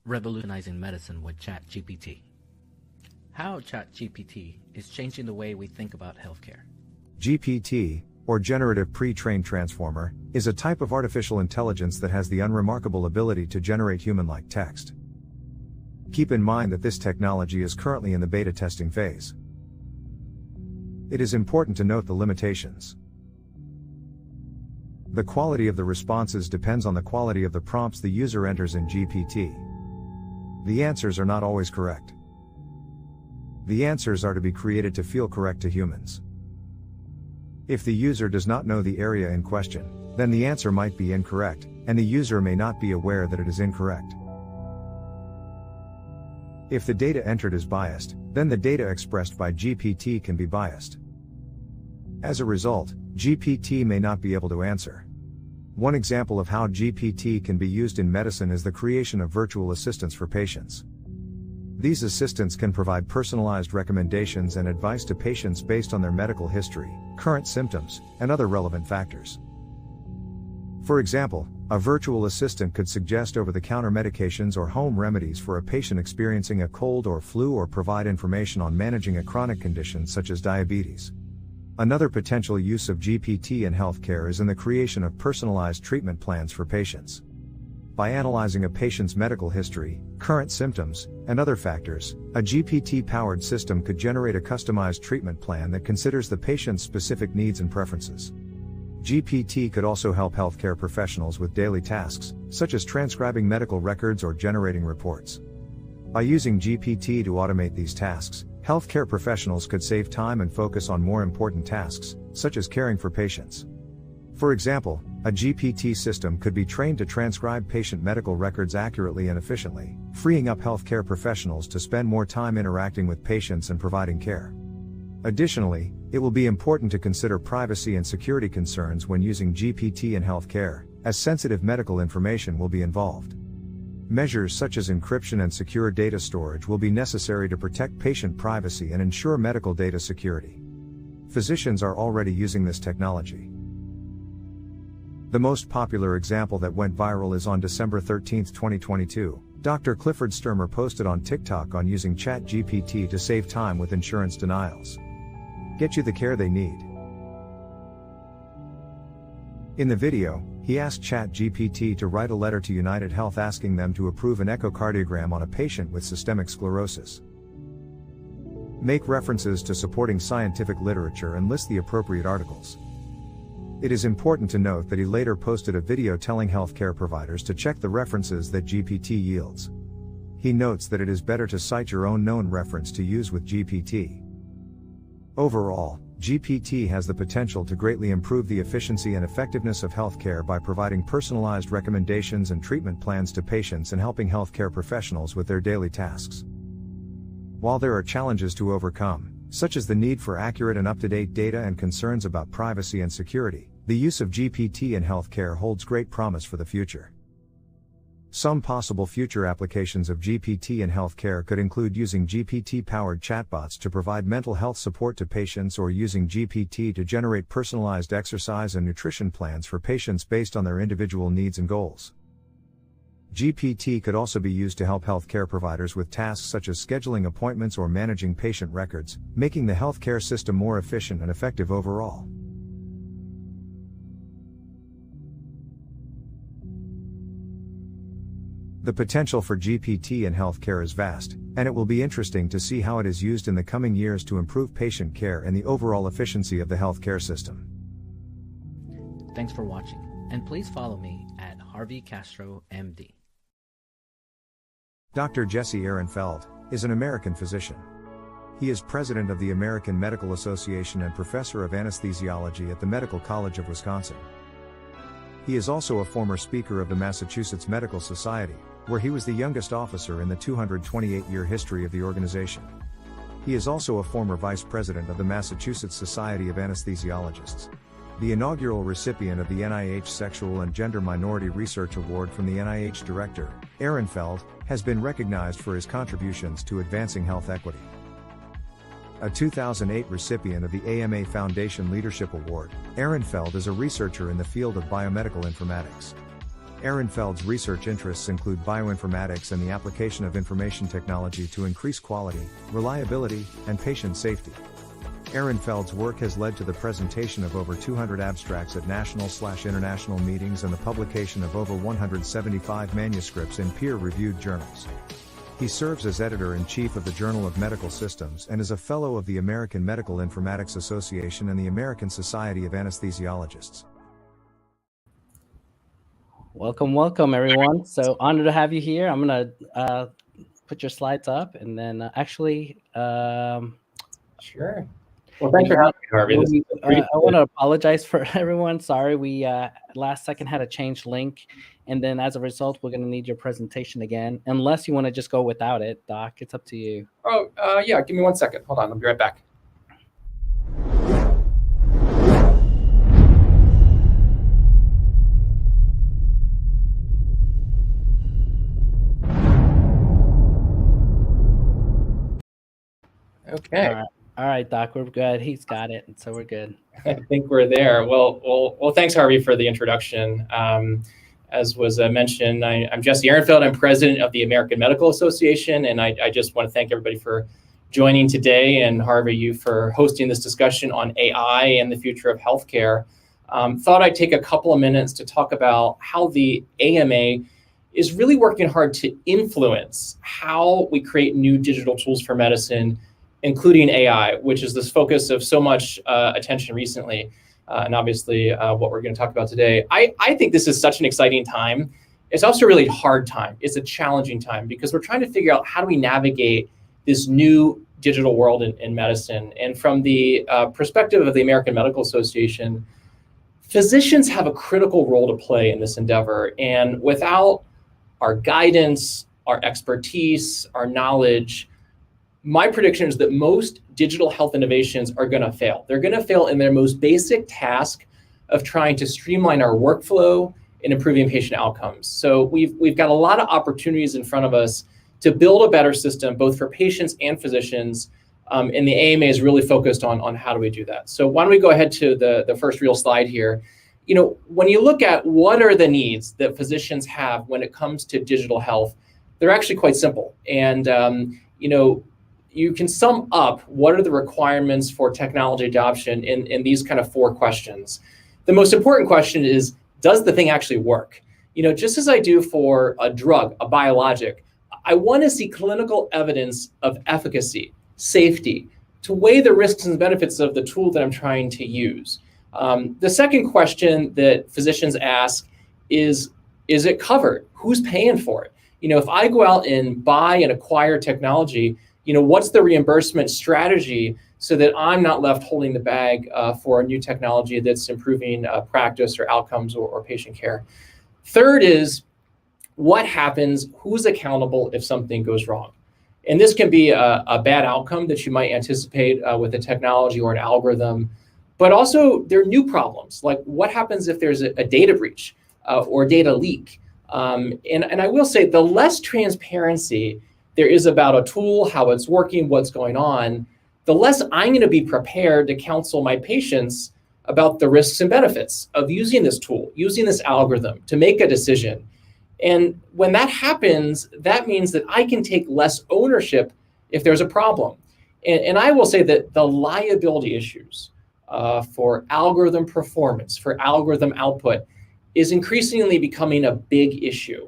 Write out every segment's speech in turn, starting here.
revolutionizing medicine with ChatGPT. How ChatGPT is changing the way we think about healthcare. GPT, or Generative Pre-trained Transformer, is a type of artificial intelligence that has the unremarkable ability to generate human-like text. Keep in mind that this technology is currently in the beta testing phase. It is important to note the limitations. The quality of the responses depends on the quality of the prompts the user enters in GPT. The answers are not always correct. The answers are to be created to feel correct to humans. If the user does not know the area in question, then the answer might be incorrect, and the user may not be aware that it is incorrect. If the data entered is biased, then the data expressed by GPT can be biased. As a result, GPT may not be able to answer. One example of how GPT can be used in medicine is the creation of virtual assistants for patients. These assistants can provide personalized recommendations and advice to patients based on their medical history, current symptoms, and other relevant factors. For example, a virtual assistant could suggest over-the-counter medications or home remedies for a patient experiencing a cold or flu, or provide information on managing a chronic condition such as diabetes. Another potential use of GPT in healthcare is in the creation of personalized treatment plans for patients. By analyzing a patient's medical history, current symptoms, and other factors, a GPT-powered system could generate a customized treatment plan that considers the patient's specific needs and preferences. GPT could also help healthcare professionals with daily tasks, such as transcribing medical records or generating reports. By using GPT to automate these tasks, healthcare professionals could save time and focus on more important tasks, such as caring for patients. For example, a GPT system could be trained to transcribe patient medical records accurately and efficiently, freeing up healthcare professionals to spend more time interacting with patients and providing care. Additionally, it will be important to consider privacy and security concerns when using GPT in healthcare, as sensitive medical information will be involved. Measures such as encryption and secure data storage will be necessary to protect patient privacy and ensure medical data security. Physicians are already using this technology. The most popular example that went viral is on December 13, 2022, Dr. Clifford Sturmer posted on TikTok on using ChatGPT to save time with insurance denials. Get you the care they need. In the video, he asked ChatGPT to write a letter to United Health asking them to approve an echocardiogram on a patient with systemic sclerosis. Make references to supporting scientific literature and list the appropriate articles. It is important to note that he later posted a video telling healthcare providers to check the references that GPT yields. He notes that it is better to cite your own known reference to use with GPT. Overall, GPT has the potential to greatly improve the efficiency and effectiveness of healthcare by providing personalized recommendations and treatment plans to patients and helping healthcare professionals with their daily tasks. While there are challenges to overcome, such as the need for accurate and up-to-date data and concerns about privacy and security, the use of GPT in healthcare holds great promise for the future. Some possible future applications of GPT in healthcare could include using GPT-powered chatbots to provide mental health support to patients, or using GPT to generate personalized exercise and nutrition plans for patients based on their individual needs and goals. GPT could also be used to help healthcare providers with tasks such as scheduling appointments or managing patient records, making the healthcare system more efficient and effective overall. The potential for GPT in healthcare is vast, and it will be interesting to see how it is used in the coming years to improve patient care and the overall efficiency of the healthcare system. Thanks for watching, and please follow me at Harvey Castro, MD. Dr. Jesse Erinfeld is an American physician. He is president of the American Medical Association and professor of anesthesiology at the Medical College of Wisconsin. He is also a former speaker of the Massachusetts Medical Society, where he was the youngest officer in the 228-year history of the organization. He is also a former vice president of the Massachusetts Society of Anesthesiologists. The inaugural recipient of the NIH Sexual and Gender Minority Research Award from the NIH Director, Erinfeld, has been recognized for his contributions to advancing health equity. A 2008 recipient of the AMA Foundation Leadership Award, Erinfeld is a researcher in the field of biomedical informatics. Erinfeld's research interests include bioinformatics and the application of information technology to increase quality, reliability, and patient safety. Erinfeld's work has led to the presentation of over 200 abstracts at national/international meetings and the publication of over 175 manuscripts in peer-reviewed journals. He serves as editor-in-chief of the Journal of Medical Systems and is a fellow of the American Medical Informatics Association and the American Society of Anesthesiologists. Welcome, everyone. So honored to have you here. I'm going to put your slides up and then Sure. Well, thanks for having me, Harvey. I want to apologize for everyone. Sorry, we last second had to change link. And then as a result, we're going to need your presentation again, unless you want to just go without it, Doc. It's up to you. Oh, yeah. Give me 1 second. Hold on. I'll be right back. Okay. All right, Doc, we're good. He's got it, so we're good. I think we're there. Well, thanks, Harvey, for the introduction. As was mentioned, I'm Jesse Erinfeld. I'm president of the American Medical Association, and I just want to thank everybody for joining today, and Harvey, you for hosting this discussion on AI and the future of healthcare. Thought I'd take a couple of minutes to talk about how the AMA is really working hard to influence how we create new digital tools for medicine, including AI, which is this focus of so much attention recently, and obviously what we're going to talk about today. I think this is such an exciting time. It's also a really hard time. It's a challenging time because we're trying to figure out how do we navigate this new digital world in medicine. And from the perspective of the American Medical Association, physicians have a critical role to play in this endeavor. And without our guidance, our expertise, our knowledge, my prediction is that most digital health innovations are going to fail. They're going to fail in their most basic task of trying to streamline our workflow and improving patient outcomes. So we've got a lot of opportunities in front of us to build a better system, both for patients and physicians. And the AMA is really focused on how do we do that. So why don't we go ahead to the first real slide here. You know, when you look at what are the needs that physicians have when it comes to digital health, they're actually quite simple. And, you can sum up what are the requirements for technology adoption in these kind of 4 questions. The most important question is, does the thing actually work? You know, just as I do for a drug, a biologic, I want to see clinical evidence of efficacy, safety, to weigh the risks and benefits of the tool that I'm trying to use. The second question that physicians ask is it covered? Who's paying for it? You know, if I go out and buy and acquire technology, you know, what's the reimbursement strategy so that I'm not left holding the bag for a new technology that's improving practice or outcomes or patient care? Third is, what happens? Who's accountable if something goes wrong? And this can be a bad outcome that you might anticipate with a technology or an algorithm, but also there are new problems, like what happens if there's a data breach or data leak? And I will say, the less transparency there is about a tool, how it's working, what's going on, the less I'm going to be prepared to counsel my patients about the risks and benefits of using this tool, using this algorithm to make a decision. And when that happens, that means that I can take less ownership if there's a problem. And I will say that the liability issues for algorithm performance, for algorithm output, is increasingly becoming a big issue.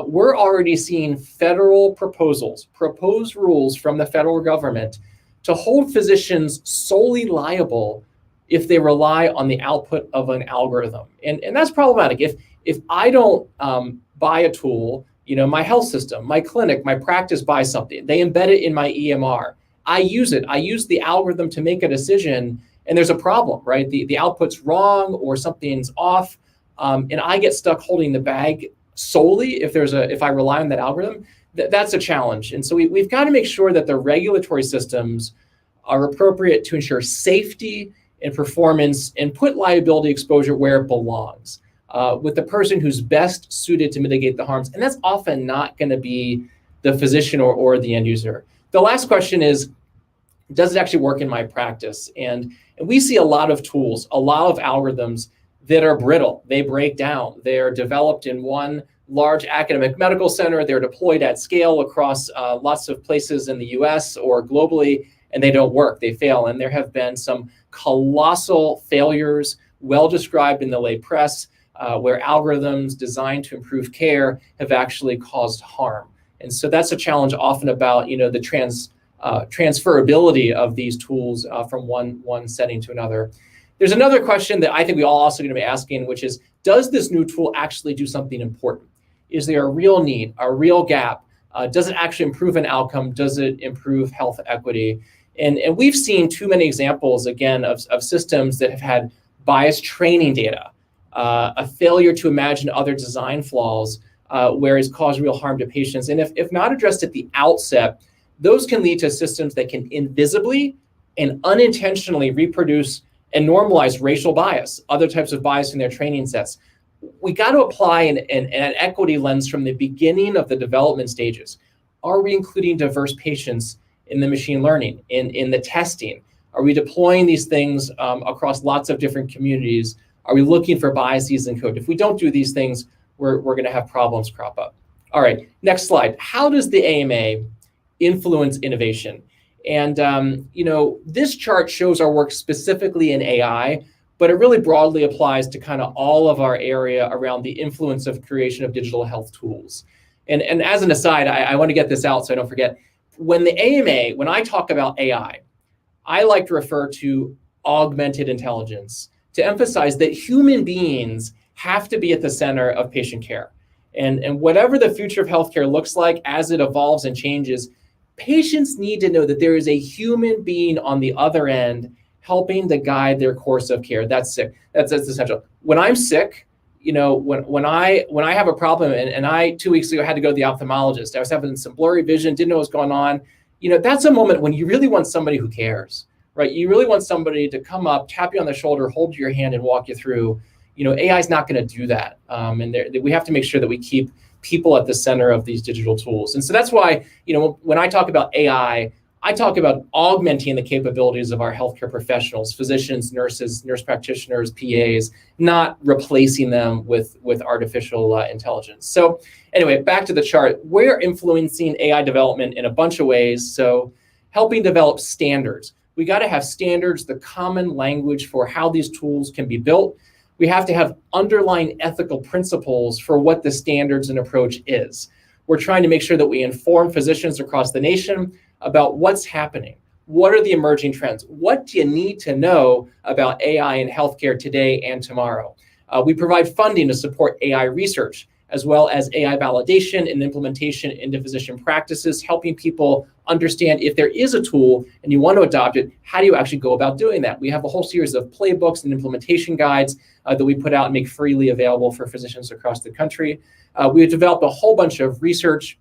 We're already seeing federal proposed rules from the federal government to hold physicians solely liable if they rely on the output of an algorithm. And that's problematic. If I don't buy a tool, you know, my health system, my clinic, my practice buys something, they embed it in my EMR, I use it, I use the algorithm to make a decision, and there's a problem, right? The output's wrong or something's off, and I get stuck holding the bag solely if I rely on that algorithm. That's a challenge. And so we've got to make sure that the regulatory systems are appropriate to ensure safety and performance and put liability exposure where it belongs, with the person who's best suited to mitigate the harms. And that's often not going to be the physician or the end user. The last question is, does it actually work in my practice? And we see a lot of tools, a lot of algorithms that are brittle. They break down. They're developed in one large academic medical center. They're deployed at scale across lots of places in the US or globally, and they don't work. They fail. And there have been some colossal failures, well described in the lay press, where algorithms designed to improve care have actually caused harm. And so that's a challenge often about, the transferability of these tools from one setting to another. There's another question that I think we all also going to be asking, which is, does this new tool actually do something important? Is there a real need, a real gap? Does it actually improve an outcome? Does it improve health equity? And we've seen too many examples, again, of systems that have had biased training data, a failure to imagine other design flaws, where it's caused real harm to patients. And if not addressed at the outset, those can lead to systems that can invisibly and unintentionally reproduce and normalize racial bias, other types of bias in their training sets. We got to apply an equity lens from the beginning of the development stages. Are we including diverse patients in the machine learning, in the testing? Are we deploying these things across lots of different communities? Are we looking for biases in code? If we don't do these things, we're going to have problems crop up. All right, next slide. How does the AMA influence innovation? And this chart shows our work specifically in AI, but it really broadly applies to kind of all of our area around the influence of creation of digital health tools. And as an aside, I want to get this out so I don't forget. When I talk about AI, I like to refer to augmented intelligence to emphasize that human beings have to be at the center of patient care. And whatever the future of healthcare looks like as it evolves and changes, patients need to know that there is a human being on the other end helping to guide their course of care. That's essential. When I'm sick, when I have a problem, and I 2 weeks ago had to go to the ophthalmologist, I was having some blurry vision, didn't know what was going on. That's a moment when you really want somebody who cares, right? You really want somebody to come up, tap you on the shoulder, hold your hand, and walk you through. AI is not going to do that, and we have to make sure that we keep people at the center of these digital tools. And so that's why, when I talk about AI, I talk about augmenting the capabilities of our healthcare professionals, physicians, nurses, nurse practitioners, PAs, not replacing them with artificial intelligence. So anyway, back to the chart. We're influencing AI development in a bunch of ways. So helping develop standards. We got to have standards, the common language for how these tools can be built. We have to have underlying ethical principles for what the standards and approach is. We're trying to make sure that we inform physicians across the nation about what's happening. What are the emerging trends? What do you need to know about AI in healthcare today and tomorrow? We provide funding to support AI research, as well as AI validation and implementation into physician practices, helping people understand if there is a tool and you want to adopt it, how do you actually go about doing that? We have a whole series of playbooks and implementation guides that we put out and make freely available for physicians across the country. We have developed a whole bunch of research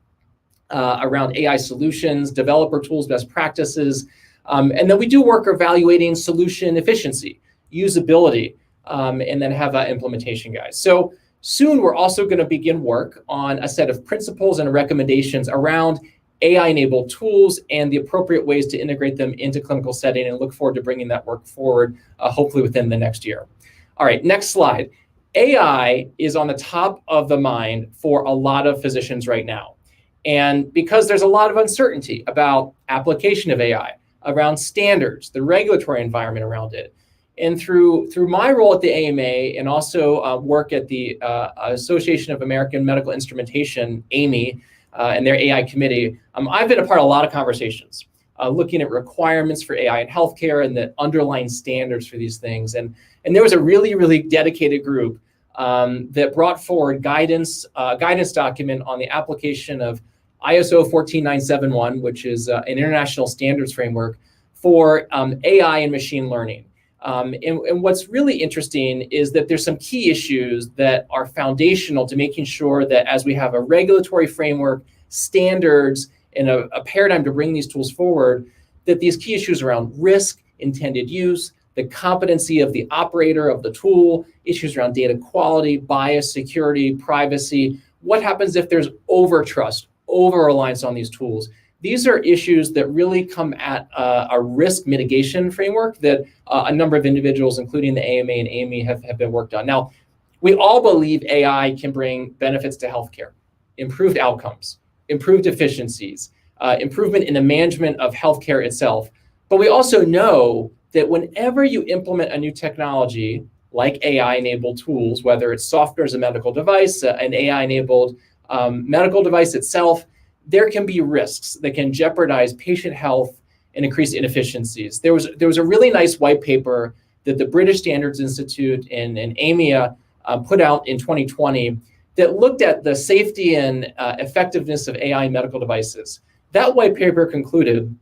around AI solutions, developer tools, best practices, and then we do work evaluating solution efficiency, usability, and then have implementation guides. So soon we're also going to begin work on a set of principles and recommendations around AI-enabled tools and the appropriate ways to integrate them into clinical setting, and look forward to bringing that work forward, hopefully within the next year. All right, next slide. AI is on the top of the mind for a lot of physicians right now. And because there's a lot of uncertainty about application of AI, around standards, the regulatory environment around it. And through my role at the AMA and also work at the Association of American Medical Instrumentation, AMI, and their AI committee, I've been a part of a lot of conversations looking at requirements for AI in healthcare and the underlying standards for these things. And there was a really, really dedicated group that brought forward guidance document on the application of ISO 14971, which is an international standards framework for AI and machine learning. And what's really interesting is that there's some key issues that are foundational to making sure that as we have a regulatory framework, standards, and a paradigm to bring these tools forward, that these key issues around risk, intended use, the competency of the operator of the tool, issues around data quality, bias, security, privacy. What happens if there's over-trust, over-reliance on these tools? These are issues that really come at a risk mitigation framework that a number of individuals, including the AMA and AME, have been worked on. Now, we all believe AI can bring benefits to healthcare, improved outcomes, improved efficiencies, improvement in the management of healthcare itself. But we also know that whenever you implement a new technology, like AI-enabled tools, whether it's software as a medical device, an AI-enabled medical device itself, there can be risks that can jeopardize patient health and increase inefficiencies. There was a really nice white paper that the British Standards Institute and AMIA put out in 2020 that looked at the safety and effectiveness of AI medical devices. That white paper concluded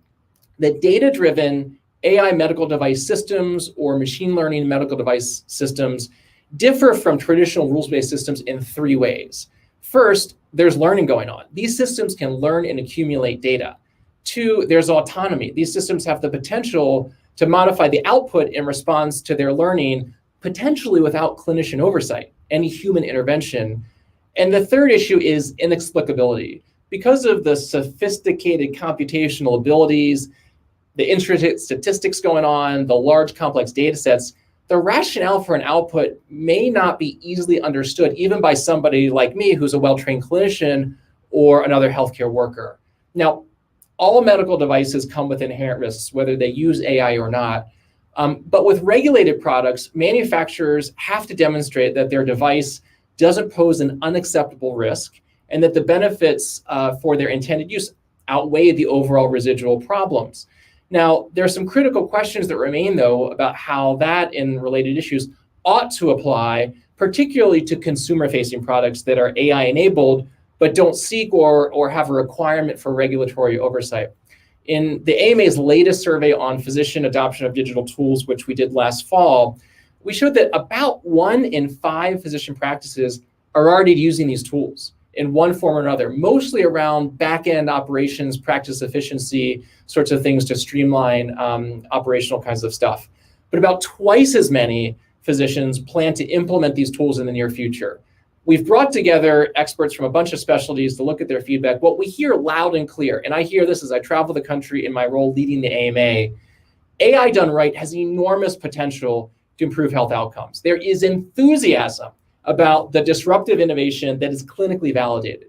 that data-driven AI medical device systems or machine learning medical device systems differ from traditional rules-based systems in 3 ways. First, there's learning going on. These systems can learn and accumulate data. 2, there's autonomy. These systems have the potential to modify the output in response to their learning, potentially without clinician oversight, any human intervention. And the third issue is inexplicability. Because of the sophisticated computational abilities, the intricate statistics going on, the large complex data sets, the rationale for an output may not be easily understood, even by somebody like me who's a well-trained clinician or another healthcare worker. Now, all medical devices come with inherent risks, whether they use AI or not. But with regulated products, manufacturers have to demonstrate that their device doesn't pose an unacceptable risk and that the benefits for their intended use outweigh the overall residual problems. Now, there are some critical questions that remain, though, about how that and related issues ought to apply, particularly to consumer-facing products that are AI-enabled, but don't seek or have a requirement for regulatory oversight. In the AMA's latest survey on physician adoption of digital tools, which we did last fall, we showed that about 1 in 5 physician practices are already using these tools in one form or another, mostly around back-end operations, practice efficiency, sorts of things to streamline operational kinds of stuff. But about twice as many physicians plan to implement these tools in the near future. We've brought together experts from a bunch of specialties to look at their feedback. What we hear loud and clear, and I hear this as I travel the country in my role leading the AMA, AI done right has enormous potential to improve health outcomes. There is enthusiasm about the disruptive innovation that is clinically validated.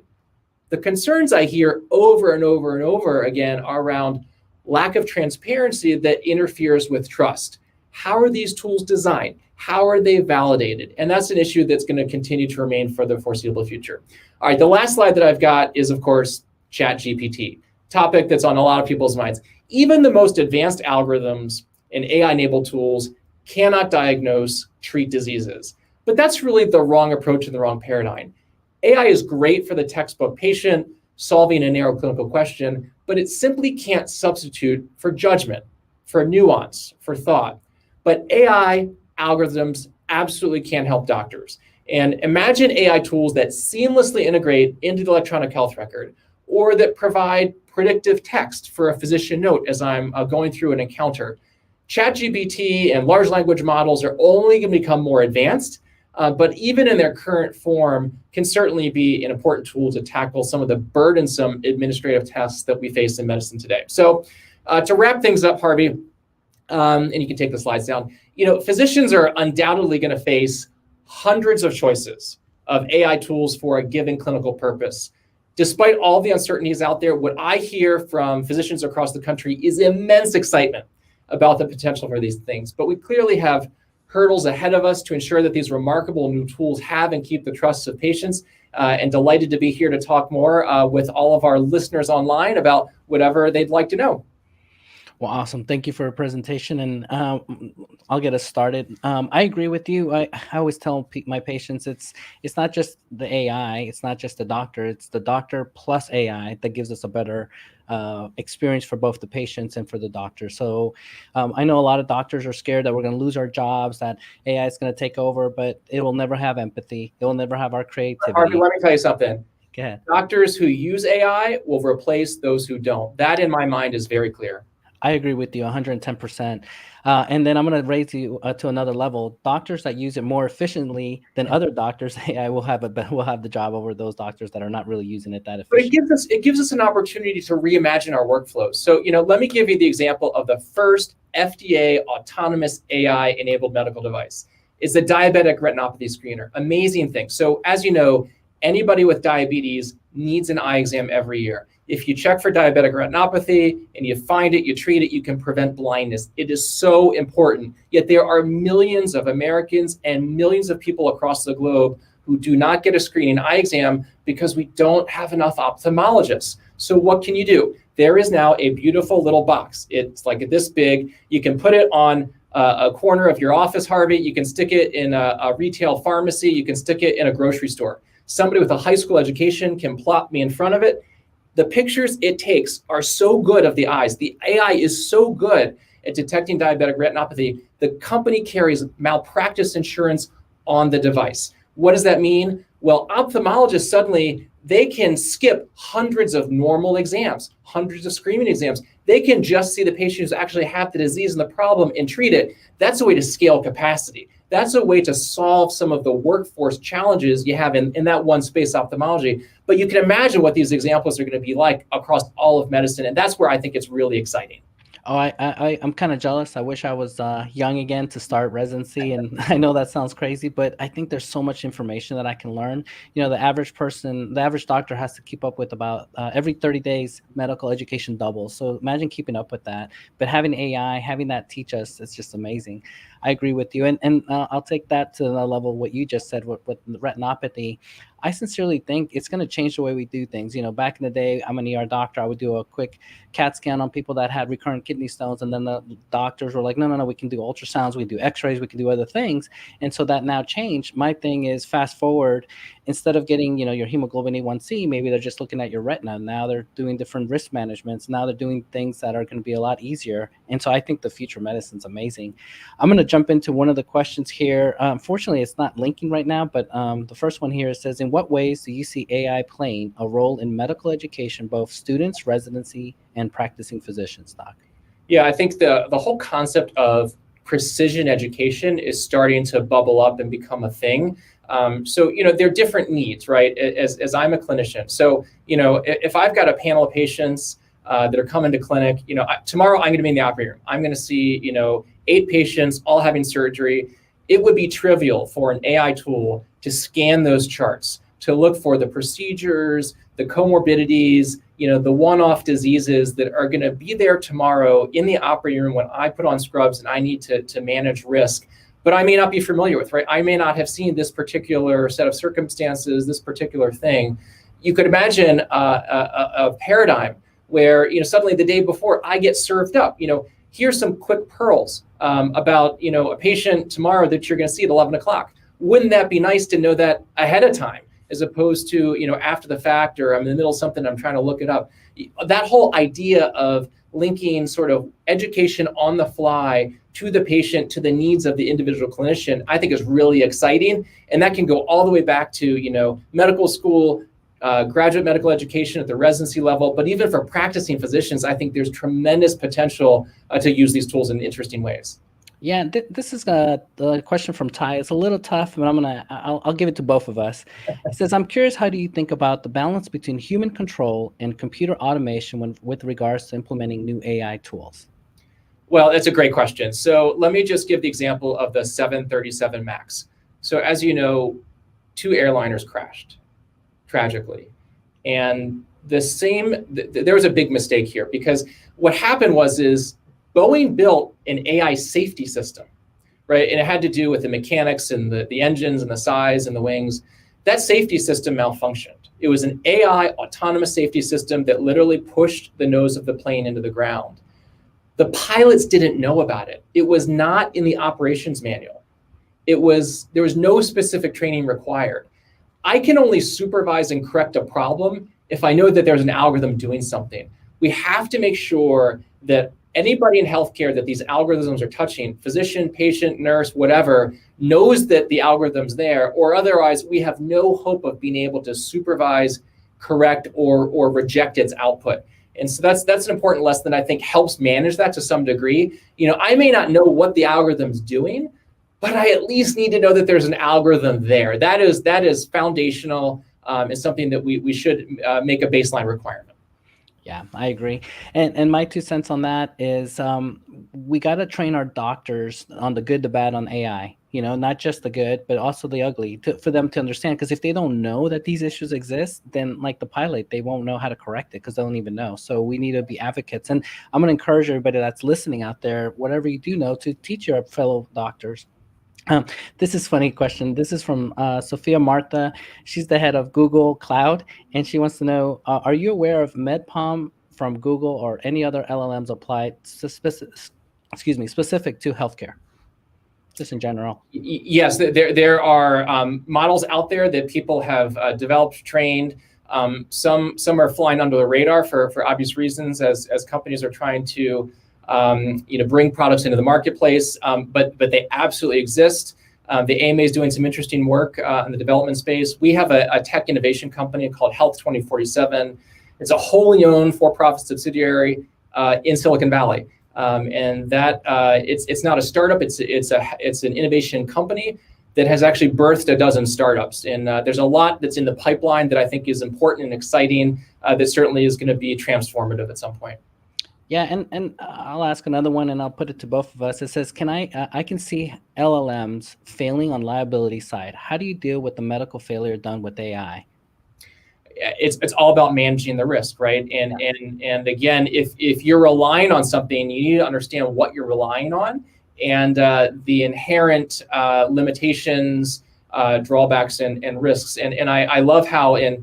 The concerns I hear over and over and over again are around lack of transparency that interferes with trust. How are these tools designed? How are they validated? And that's an issue that's going to continue to remain for the foreseeable future. All right, the last slide that I've got is, of course, ChatGPT, topic that's on a lot of people's minds. Even the most advanced algorithms and AI-enabled tools cannot diagnose, treat diseases. But that's really the wrong approach and the wrong paradigm. AI is great for the textbook patient solving a narrow clinical question, but it simply can't substitute for judgment, for nuance, for thought. But AI algorithms absolutely can help doctors. And imagine AI tools that seamlessly integrate into the electronic health record, or that provide predictive text for a physician note as I'm going through an encounter. ChatGPT and large language models are only going to become more advanced, but even in their current form can certainly be an important tool to tackle some of the burdensome administrative tasks that we face in medicine today. So to wrap things up, Harvey, and you can take the slides down, physicians are undoubtedly going to face hundreds of choices of AI tools for a given clinical purpose. Despite all the uncertainties out there, what I hear from physicians across the country is immense excitement about the potential for these things. But we clearly have hurdles ahead of us to ensure that these remarkable new tools have and keep the trust of patients. And delighted to be here to talk more with all of our listeners online about whatever they'd like to know. Well, awesome. Thank you for a presentation, and I'll get us started. I agree with you. I always tell my patients it's not just the AI, it's not just the doctor, it's the doctor plus AI that gives us a better experience for both the patients and for the doctor. So I know a lot of doctors are scared that we're going to lose our jobs, that AI is going to take over, but it will never have empathy. It will never have our creativity. Harvey, let me tell you something. Go ahead. Doctors who use AI will replace those who don't. That, in my mind, is very clear. I agree with you 110%. And then I'm going to raise you to another level. Doctors that use it more efficiently than other doctors, AI will have the job over those doctors that are not really using it that But efficiently. it gives us an opportunity to reimagine our workflows. So, let me give you the example of the first FDA autonomous AI enabled medical device. It's the diabetic retinopathy screener. Amazing thing. So, as you know, anybody with diabetes needs an eye exam every year. If you check for diabetic retinopathy and you find it, you treat it, you can prevent blindness. It is so important. Yet there are millions of Americans and millions of people across the globe who do not get a screening eye exam because we don't have enough ophthalmologists. So what can you do? There is now a beautiful little box. It's like this big. You can put it on a corner of your office, Harvey. You can stick it in a retail pharmacy. You can stick it in a grocery store. Somebody with a high school education can plop me in front of it. The pictures it takes are so good of the eyes. The AI is so good at detecting diabetic retinopathy. The company carries malpractice insurance on the device. What does that mean? Well, ophthalmologists suddenly, they can skip hundreds of normal exams, hundreds of screening exams. They can just see the patients who actually have the disease and the problem and treat it. That's a way to scale capacity. That's a way to solve some of the workforce challenges you have in that one space, ophthalmology. But you can imagine what these examples are going to be like across all of medicine. And that's where I think it's really exciting. Oh, I'm kind of jealous. I wish I was young again to start residency. And I know that sounds crazy, but I think there's so much information that I can learn. The average person, the average doctor has to keep up with about every 30 days, medical education doubles. So imagine keeping up with that. But having AI, having that teach us, it's just amazing. I agree with you. And I'll take that to the level what you just said with retinopathy. I sincerely think it's going to change the way we do things. Back in the day, I'm an ER doctor. I would do a quick CAT scan on people that had recurrent kidney stones. And then the doctors were like, no, we can do ultrasounds, we can do x-rays, we can do other things. And so that now changed. My thing is fast forward, instead of getting, your hemoglobin A1C, maybe they're just looking at your retina. Now they're doing different risk managements. Now they're doing things that are going to be a lot easier. And so I think the future of medicine is amazing. I'm going to jump into one of the questions here. Unfortunately, it's not linking right now, but the first one here says, in what ways do you see AI playing a role in medical education, both students, residency, and practicing physicians, Doc? Yeah, I think the whole concept of precision education is starting to bubble up and become a thing. So, there are different needs, right? As I'm a clinician. So, if I've got a panel of patients that are coming to clinic, tomorrow I'm going to be in the operating room. I'm going to see, 8 patients all having surgery. It would be trivial for an AI tool to scan those charts, to look for the procedures, the comorbidities, the one-off diseases that are going to be there tomorrow in the operating room when I put on scrubs and I need to manage risk, but I may not be familiar with, right? I may not have seen this particular set of circumstances, this particular thing. You could imagine a paradigm where, suddenly the day before I get served up, here's some quick pearls about, a patient tomorrow that you're going to see at 11 o'clock. Wouldn't that be nice to know that ahead of time, as opposed to, after the fact, or I'm in the middle of something, I'm trying to look it up. That whole idea of linking sort of education on the fly to the patient, to the needs of the individual clinician, I think is really exciting. And that can go all the way back to, medical school, graduate medical education at the residency level, but even for practicing physicians, I think there's tremendous potential to use these tools in interesting ways. Yeah, this is the question from Ty. It's a little tough, but I'll give it to both of us. It says, I'm curious, how do you think about the balance between human control and computer automation with regards to implementing new AI tools? Well, that's a great question. So let me just give the example of the 737 MAX. So as you know, 2 airliners crashed, tragically. And there was a big mistake here, because what happened is Boeing built an AI safety system, right? And it had to do with the mechanics and the engines and the size and the wings. That safety system malfunctioned. It was an AI autonomous safety system that literally pushed the nose of the plane into the ground. The pilots didn't know about it. It was not in the operations manual. There was no specific training required. I can only supervise and correct a problem if I know that there's an algorithm doing something. We have to make sure that anybody in healthcare that these algorithms are touching, physician, patient, nurse, whatever, knows that the algorithm's there, or otherwise we have no hope of being able to supervise, correct, or reject its output. And so that's an important lesson that I think helps manage that to some degree. I may not know what the algorithm's doing, but I at least need to know that there's an algorithm there. That is foundational, and something that we should make a baseline requirement. Yeah, I agree. And my 2 cents on that is we got to train our doctors on the good, the bad on AI, not just the good, but also the ugly for them to understand. Because if they don't know that these issues exist, then like the pilot, they won't know how to correct it because they don't even know. So we need to be advocates. And I'm going to encourage everybody that's listening out there, whatever you do know, to teach your fellow doctors. This is a funny question. This is from Sophia Martha. She's the head of Google Cloud, and she wants to know, are you aware of MedPalm from Google or any other LLMs applied specific to healthcare, just in general? Yes, there are models out there that people have developed, trained. Some are flying under the radar for obvious reasons as companies are trying to bring products into the marketplace, but they absolutely exist. The AMA is doing some interesting work in the development space. We have a tech innovation company called Health 2047. It's a wholly owned for-profit subsidiary in Silicon Valley, and that it's not a startup. It's an innovation company that has actually birthed a dozen startups. And there's a lot that's in the pipeline that I think is important and exciting. That certainly is going to be transformative at some point. Yeah, and I'll ask another one, and I'll put it to both of us. It says, I can see LLMs failing on liability side. How do you deal with the medical failure done with AI? It's all about managing the risk, right? And again, if you're relying on something, you need to understand what you're relying on and the inherent limitations, drawbacks, and risks. And I love how if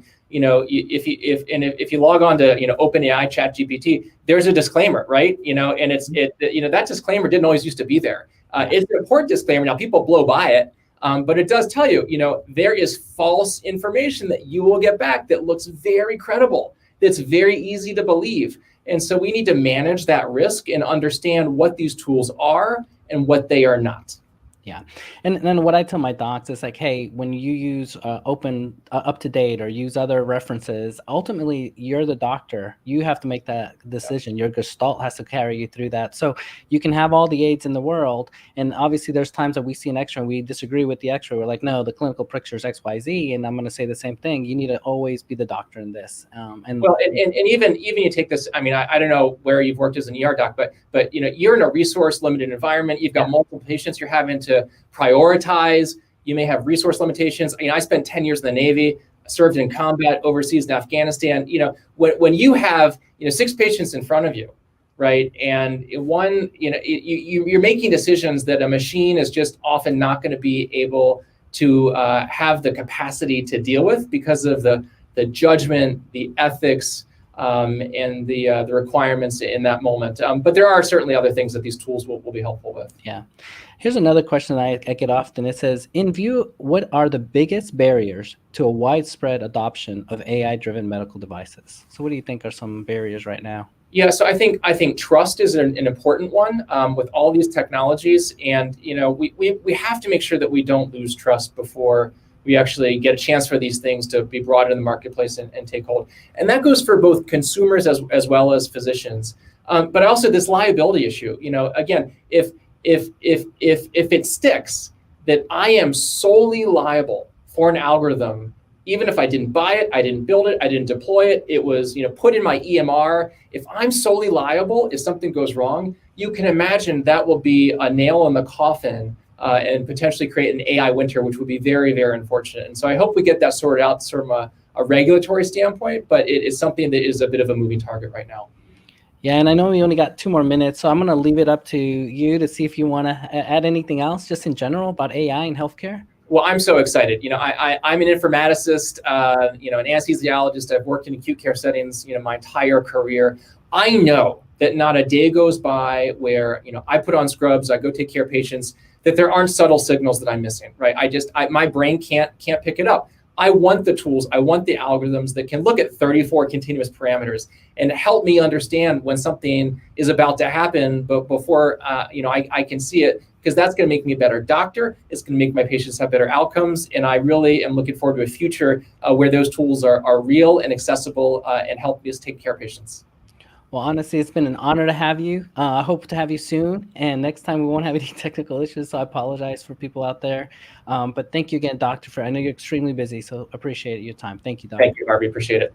you log on to OpenAI ChatGPT, there's a disclaimer, right? And that disclaimer didn't always used to be there. It's an important disclaimer. Now people blow by it, but it does tell you, there is false information that you will get back that looks very credible. That's very easy to believe, and so we need to manage that risk and understand what these tools are and what they are not. Yeah. And then what I tell my docs is like, hey, when you use open up to date or use other references, ultimately you're the doctor. You have to make that decision. Your gestalt has to carry you through that. So you can have all the aids in the world. And obviously there's times that we see an X-ray and we disagree with the X-ray. We're like, no, the clinical picture is X, Y, Z. And I'm going to say the same thing. You need to always be the doctor in this. And even you take this, I mean, I don't know where you've worked as an ER doc, but you're in a resource limited environment. You've got multiple patients you're having to prioritize. You may have resource limitations. I spent 10 years in the Navy, served in combat overseas in Afghanistan. When you have 6 patients in front of you, right, and one, you're making decisions that a machine is just often not going to be able to have the capacity to deal with because of the judgment, the ethics, and the requirements in that moment. But there are certainly other things that these tools will be helpful with. Yeah. Here's another question I get often. It says, in view, what are the biggest barriers to a widespread adoption of AI-driven medical devices? So what do you think are some barriers right now? Yeah, so I think trust is an important one with all these technologies. And, we have to make sure that we don't lose trust before we actually get a chance for these things to be brought in the marketplace and take hold. And that goes for both consumers as well as physicians. But also this liability issue. Again, if it sticks that I am solely liable for an algorithm, even if I didn't buy it, I didn't build it, I didn't deploy it, it was put in my EMR. If I'm solely liable, if something goes wrong, you can imagine that will be a nail in the coffin and potentially create an AI winter, which would be very, very unfortunate. And so I hope we get that sorted out from a regulatory standpoint, but it is something that is a bit of a moving target right now. Yeah, and I know we only got 2 more minutes, so I'm going to leave it up to you to see if you want to add anything else just in general about AI in healthcare. Well, I'm so excited. I'm an informaticist, an anesthesiologist. I've worked in acute care settings, my entire career. I know that not a day goes by where, I put on scrubs, I go take care of patients, that there aren't subtle signals that I'm missing, right? My brain can't pick it up. I want the tools, I want the algorithms that can look at 34 continuous parameters and help me understand when something is about to happen, but before I can see it, because that's going to make me a better doctor. It's going to make my patients have better outcomes, and I really am looking forward to a future where those tools are real and accessible and help us take care of patients. Well, honestly, it's been an honor to have you. I hope to have you soon. And next time we won't have any technical issues. So I apologize for people out there. But thank you again, Doctor, I know you're extremely busy. So appreciate your time. Thank you, Doctor. Thank you, Harvey. Appreciate it.